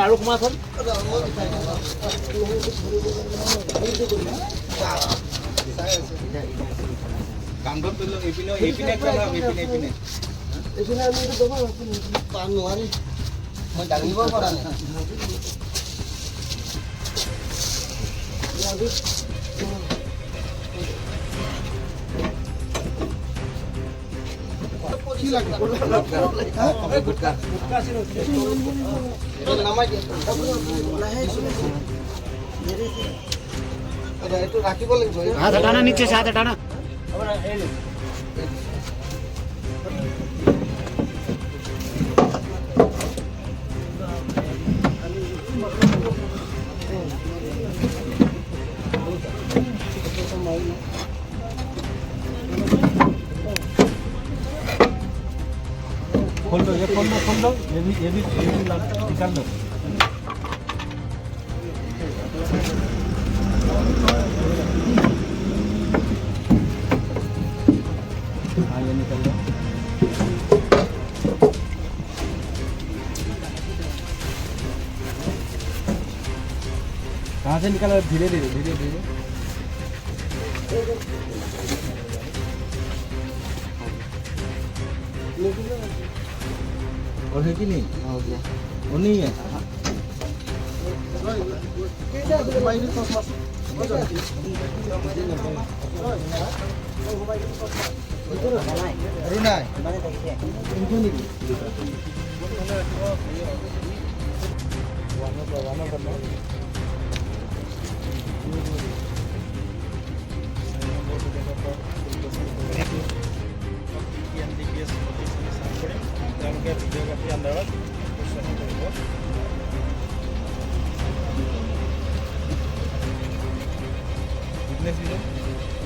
আৰু সোমাচোন কামত কৰিলো এইপিনে এইপিনে আমি পাৰ নোৱাৰি মই দাঙিব পৰা নাই কি লাগে গুটকা নামাই দিয়ে এইটো ৰাখিব লাগিব হাত হটানা নিচে হাত হটানা खोल दो ये खोल दो ये भी निकाल दो हाँ ये निकल दो कहाँ से निकाला धीरे धीरे धीरे धीरे और है कि नहीं और नहीं है ভিডিঅ'গ্ৰাফী আণ্ডাৰত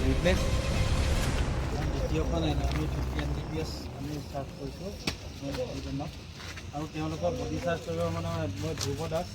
উইটনেছ দ্বিতীয়খন আমি 50 MBPS আমি ষ্টাৰ্ট কৰিছোঁ আৰু তেওঁলোকৰ বডি চাৰ্জ কৰিব মানে মই ধ্ৰুৱ দাস